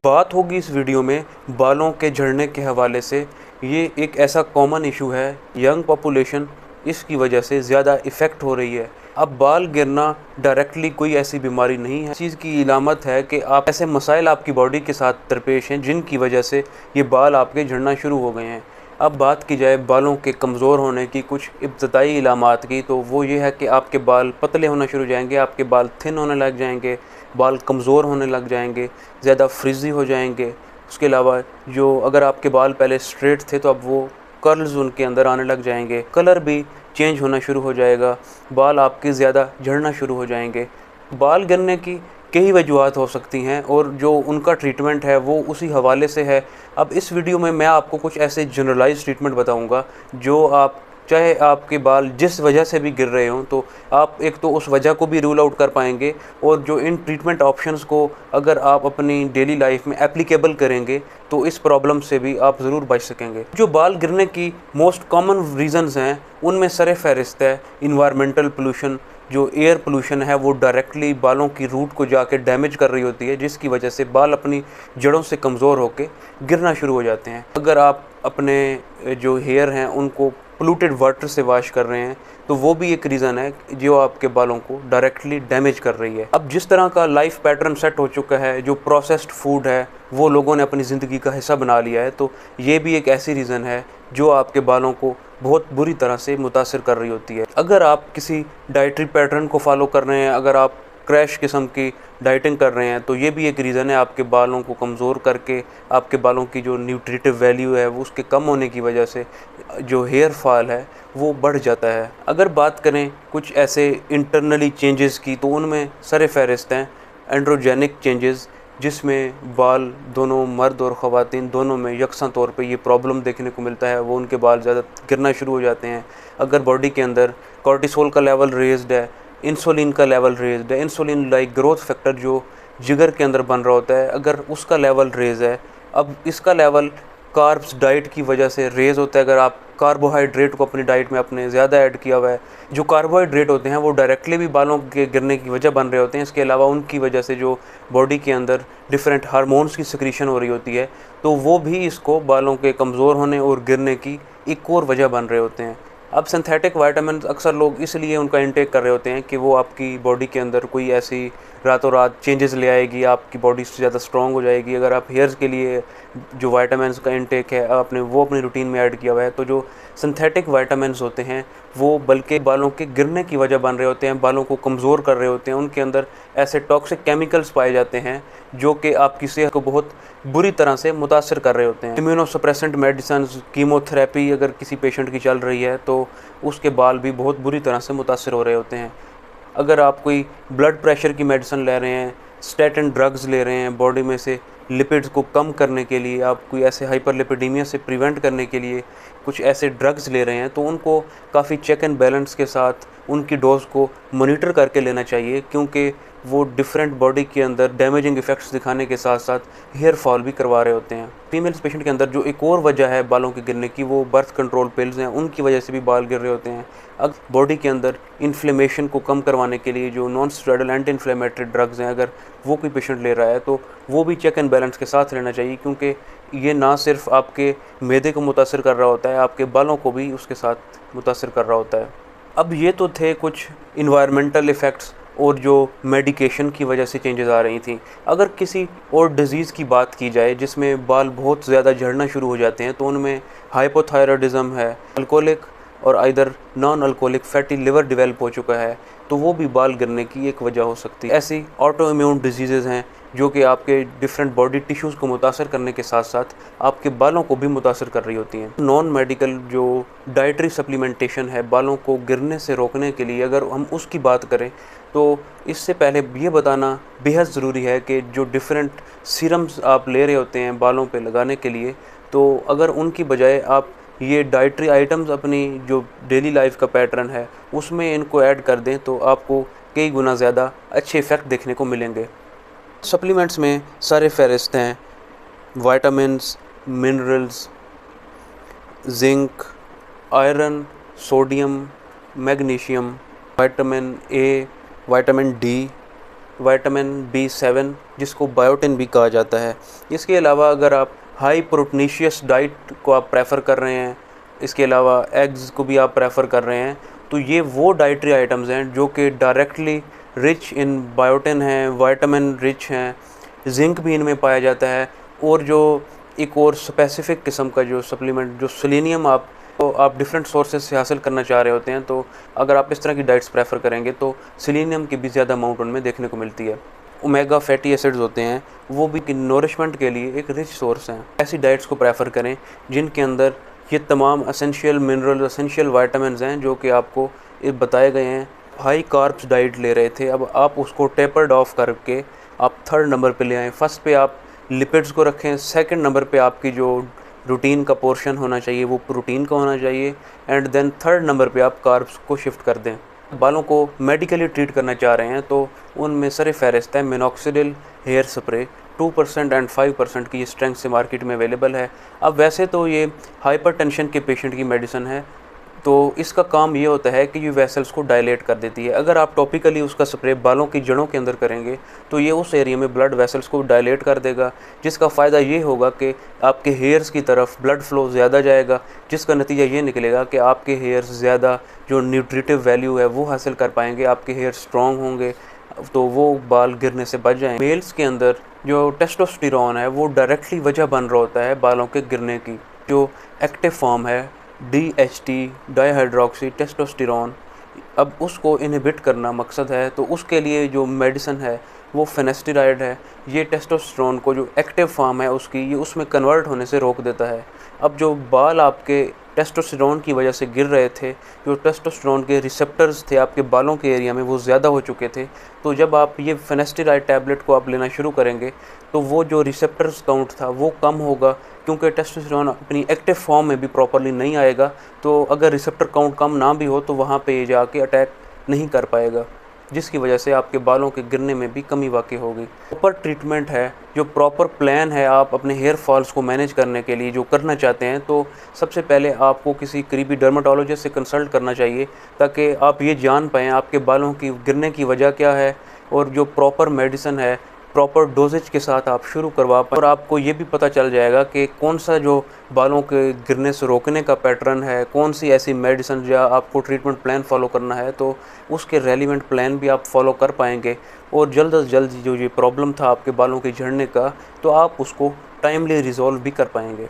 बात होगी इस वीडियो में बालों के झड़ने के हवाले से। ये एक ऐसा कॉमन इशू है, यंग पॉपुलेशन इसकी वजह से ज़्यादा इफ़ेक्ट हो रही है। अब बाल गिरना डायरेक्टली कोई ऐसी बीमारी नहीं है, इस चीज़ की इलामत है कि आप ऐसे मसाइल आपकी बॉडी के साथ दरपेश हैं जिनकी वजह से ये बाल आपके झड़ना शुरू हो गए हैं। अब बात की जाए बालों के कमज़ोर होने की कुछ इब्तदाई इलामात की, तो वो ये है कि आपके बाल पतले होना शुरू हो जाएंगे, आपके बाल थिन होने लग जाएंगे, बाल कमज़ोर होने लग जाएंगे, ज़्यादा फ्रिज़ी हो जाएंगे। उसके अलावा जो अगर आपके बाल पहले स्ट्रेट थे तो अब वो कर्ल्स उनके अंदर आने लग जाएंगे, कलर भी चेंज होना शुरू हो जाएगा, बाल आपके ज़्यादा झड़ना शुरू हो जाएंगे। बाल गिरने की कई वजूहत हो सकती हैं और जो उनका ट्रीटमेंट है वो उसी हवाले से है। अब इस वीडियो में मैं आपको कुछ ऐसे जनरलाइज ट्रीटमेंट बताऊंगा जो आप चाहे आपके बाल जिस वजह से भी गिर रहे हों तो आप एक तो उस वजह को भी रूल आउट कर पाएंगे, और जो इन ट्रीटमेंट ऑप्शंस को अगर आप अपनी डेली लाइफ में एप्लीकेबल करेंगे तो इस प्रॉब्लम से भी आप ज़रूर बच सकेंगे। जो बाल गिरने की मोस्ट कॉमन रीज़न्स हैं उनमें सर फहरिस्त है इन्वायरमेंटल पोल्यूशन। जो एयर पोल्यूशन है वो डायरेक्टली बालों की रूट को जाके डैमेज कर रही होती है, जिसकी वजह से बाल अपनी जड़ों से कमज़ोर होकर गिरना शुरू हो जाते हैं। अगर आप अपने जो हेयर हैं उनको पोल्यूटेड वाटर से वॉश कर रहे हैं तो वो भी एक रीज़न है जो आपके बालों को डायरेक्टली डैमेज कर रही है। अब जिस तरह का लाइफ पैटर्न सेट हो चुका है, जो प्रोसेस्ड फूड है वो लोगों ने अपनी ज़िंदगी का हिस्सा बना लिया है, तो ये भी एक ऐसी रीज़न है जो आपके बालों को बहुत बुरी तरह से मुतासिर कर रही होती है। अगर आप किसी डाइटरी पैटर्न को फॉलो कर रहे हैं, अगर आप क्रैश किस्म की डाइटिंग कर रहे हैं, तो ये भी एक रीज़न है आपके बालों को कमज़ोर करके आपके बालों की जो न्यूट्रिटिव वैल्यू है वो उसके कम होने की वजह से जो हेयर फॉल है वो बढ़ जाता है। अगर बात करें कुछ ऐसे इंटरनली चेंजेस की, तो उनमें सर फहरिस्त हैं एंड्रोजेनिक चेंजेस, जिसमें बाल दोनों मर्द और ख़वातीन दोनों में यकसा तौर पे ये प्रॉब्लम देखने को मिलता है, वो उनके बाल ज़्यादा गिरना शुरू हो जाते हैं। अगर बॉडी के अंदर कॉर्टिसोल का लेवल रेज्ड है, इंसुलिन का लेवल रेज्ड है, इंसुलिन लाइक ग्रोथ फैक्टर जो जिगर के अंदर बन रहा होता है, अगर उसका लेवल रेज है, अब इसका लेवल कार्ब्स डाइट की वजह से रेज होता है। अगर आप कार्बोहाइड्रेट को अपनी डाइट में अपने ज़्यादा ऐड किया हुआ है, जो कार्बोहाइड्रेट होते हैं वो डायरेक्टली भी बालों के गिरने की वजह बन रहे होते हैं। इसके अलावा उनकी वजह से जो बॉडी के अंदर डिफरेंट हार्मोन्स की सिक्रीशन हो रही होती है, तो वो भी इसको बालों के कमज़ोर होने और गिरने की एक और वजह बन रहे होते हैं। अब सिंथेटिक वाइटामिन अक्सर लोग इसलिए उनका इंटेक कर रहे होते हैं कि वो आपकी बॉडी के अंदर कोई ऐसी रातों रात चेंजेस ले आएगी, आपकी बॉडी से ज़्यादा स्ट्रॉन्ग हो जाएगी। अगर आप हेयर्स के लिए जो वाइटामिन्स का इंटेक है आपने वो अपनी रूटीन में ऐड किया हुआ है, तो जो सिंथेटिक वाइटामिन्स होते हैं वो बल्कि बालों के गिरने की वजह बन रहे होते हैं, बालों को कमज़ोर कर रहे होते हैं। उनके अंदर ऐसे टॉक्सिक केमिकल्स पाए जाते हैं जो कि आपकी सेहत को बहुत बुरी तरह से मुतासर कर रहे होते हैं। इम्यूनोसप्रेसेंट मेडिसिन, कीमोथेरेपी अगर किसी पेशेंट की चल रही है तो उसके बाल भी बहुत बुरी तरह से मुतासर हो रहे होते हैं। अगर आप कोई ब्लड प्रेशर की मेडिसिन ले रहे हैं, स्टैटिन ड्रग्स ले रहे हैं, बॉडी में से लिपिड्स को कम करने के लिए, आप कोई ऐसे हाइपरलिपिडीमिया से प्रिवेंट करने के लिए कुछ ऐसे ड्रग्स ले रहे हैं, तो उनको काफ़ी चेक एंड बैलेंस के साथ उनकी डोज को मॉनिटर करके लेना चाहिए, क्योंकि वो डिफरेंट बॉडी के अंदर डैमेजिंग इफ़ेक्ट्स दिखाने के साथ साथ हेयर फॉल भी करवा रहे होते हैं। फीमेल्स पेशेंट के अंदर जो एक और वजह है बालों के गिरने की, वो बर्थ कंट्रोल पिल्स हैं, उनकी वजह से भी बाल गिर रहे होते हैं। अब बॉडी के अंदर इन्फ्लेमेशन को कम करवाने के लिए जो non steroidal anti inflammatory drugs हैं, अगर वो कोई पेशेंट ले रहा है तो वो भी चेक एंड बैलेंस के साथ लेना चाहिए, क्योंकि ये ना सिर्फ आपके मैदे को मुतासर कर रहा होता है, आपके बालों को भी उसके साथ मुतासर कर रहा होता है। अब ये तो थे कुछ इन्वायरमेंटल इफ़ेक्ट्स और जो मेडिकेशन की वजह से चेंजेस आ रही थी। अगर किसी और डिज़ीज़ की बात की जाए जिसमें बाल बहुत ज़्यादा झड़ना शुरू हो जाते हैं, तो उनमें हाइपोथायरॉयडिज़म है, अल्कोहलिक और either non alcoholic fatty liver develop हो चुका है, तो वो भी बाल गिरने की एक वजह हो सकती है। ऐसी ऑटो इम्यून डिजीज़ हैं जो कि आपके डिफरेंट बॉडी टिश्यूज़ को मुतासर करने के साथ साथ आपके बालों को भी मुतासर कर रही होती हैं। नॉन मेडिकल जो डाइटरी सप्लीमेंटेशन है बालों को गिरने से रोकने के लिए, अगर हम उसकी बात करें तो इससे पहले ये बताना बेहद ज़रूरी है कि जो डिफरेंट सीरम्स आप ले रहे होते हैं बालों पे लगाने के लिए, तो अगर उनकी बजाय आप ये डाइटरी आइटम्स अपनी जो डेली लाइफ का पैटर्न है उसमें इनको ऐड कर दें तो आपको कई गुना ज़्यादा अच्छे इफ़ेक्ट देखने को मिलेंगे। सप्लीमेंट्स में सारे फहरिस्त हैं vitamins, minerals, zinc, iron, sodium, magnesium, vitamin A, vitamin D, vitamin B7 जिसको बायोटिन भी कहा जाता है। इसके अलावा अगर आप हाई प्रोटीनिशियस डाइट को आप प्रेफर कर रहे हैं, इसके अलावा एग्स को भी आप प्रेफर कर रहे हैं, तो ये वो डाइटरी आइटम्स हैं जो कि डायरेक्टली रिच इन बायोटिन हैं, विटामिन रिच हैं, जिंक भी इनमें पाया जाता है। और जो एक और स्पेसिफिक किस्म का जो सप्लीमेंट जो सेलेनियम आप डिफरेंट सोर्सेज से हासिल करना चाह रहे होते हैं, तो अगर आप इस तरह की डाइट्स प्रेफर करेंगे तो सेलेनियम की भी ज़्यादा अमाउंट उनमें देखने को मिलती है। ओमेगा फैटी एसिड्स होते हैं, वो भी नोरिशमेंट के लिए एक रिच सोर्स हैं। ऐसी डाइट्स को प्रेफर करें जिनके अंदर ये तमाम एसेंशियल मिनरल, एसेंशियल विटामिन्स हैं जो कि आपको बताए गए हैं। हाई कार्ब्स डाइट ले रहे थे, अब आप उसको टेपर्ड ऑफ करके आप थर्ड नंबर पे ले आएँ। फर्स्ट पे आप लिपिड्स को रखें, सेकंड नंबर पे आपकी जो रूटीन का पोर्शन होना चाहिए वो प्रोटीन का होना चाहिए, एंड देन थर्ड नंबर पे आप कार्ब्स को शिफ्ट कर दें। बालों को मेडिकली ट्रीट करना चाह रहे हैं तो उनमें सर फहरिस्त है मिनॉक्सिडिल हेयर स्प्रे। 2% एंड 5% की स्ट्रेंथ से मार्केट में अवेलेबल है। अब वैसे तो ये हाइपरटेंशन के पेशेंट की मेडिसिन है, तो इसका काम ये होता है कि ये वेसल्स को डायलेट कर देती है। अगर आप टॉपिकली उसका स्प्रे बालों की जड़ों के अंदर करेंगे तो ये उस एरिया में ब्लड वेसल्स को डायलेट कर देगा, जिसका फ़ायदा ये होगा कि आपके हेयर्स की तरफ ब्लड फ्लो ज़्यादा जाएगा, जिसका नतीजा ये निकलेगा कि आपके हेयर्स ज़्यादा जो न्यूट्रिटिव वैल्यू है वो हासिल कर पाएंगे, आपके हेयर स्ट्रॉन्ग होंगे, तो वो बाल गिरने से बच जाएंगे। मेल्स के अंदर जो टेस्टोस्टेरोन है वो डायरेक्टली वजह बन रहा होता है बालों के गिरने की। जो एक्टिव फॉर्म है DHT डाइहाइड्रोक्सी टेस्टोस्टेरोन, अब उसको इनहिबिट करना मकसद है, तो उसके लिए जो मेडिसिन है वो फिनेस्टेराइड है। ये टेस्टोस्टेरोन को जो एक्टिव फॉर्म है उसकी, ये उसमें कन्वर्ट होने से रोक देता है। अब जो बाल आपके टेस्टोस्टेरोन की वजह से गिर रहे थे, जो टेस्टोस्टेरोन के रिसेप्टर्स थे आपके बालों के एरिया में वो ज़्यादा हो चुके थे, तो जब आप ये फिनेस्टेराइड टैबलेट को आप लेना शुरू करेंगे तो वो जो रिसेप्टर्स काउंट था वो कम होगा, क्योंकि टेस्टोस्टेरोन अपनी एक्टिव फॉर्म में भी प्रॉपरली नहीं आएगा। तो अगर रिसेप्टर काउंट कम ना भी हो तो वहाँ पे ये जाके अटैक नहीं कर पाएगा, जिसकी वजह से आपके बालों के गिरने में भी कमी वाक़ई होगी। प्रॉपर ट्रीटमेंट है, जो प्रॉपर प्लान है आप अपने हेयर फॉल्स को मैनेज करने के लिए जो करना चाहते हैं, तो सबसे पहले आपको किसी करीबी डर्माटोलॉजिस्ट से कंसल्ट करना चाहिए, ताकि आप ये जान पाएँ आपके बालों की गिरने की वजह क्या है, और जो प्रॉपर मेडिसिन है प्रॉपर डोजेज के साथ आप शुरू करवा पाएँ। और आपको ये भी पता चल जाएगा कि कौन सा जो बालों के गिरने से रोकने का पैटर्न है, कौन सी ऐसी मेडिसिन या आपको ट्रीटमेंट प्लान फॉलो करना है, तो उसके रेलिवेंट प्लान भी आप फॉलो कर पाएंगे। और जल्द से जल्द जो ये प्रॉब्लम था आपके बालों के झड़ने का, तो आप उसको टाइमली रिजॉल्व भी कर पाएंगे।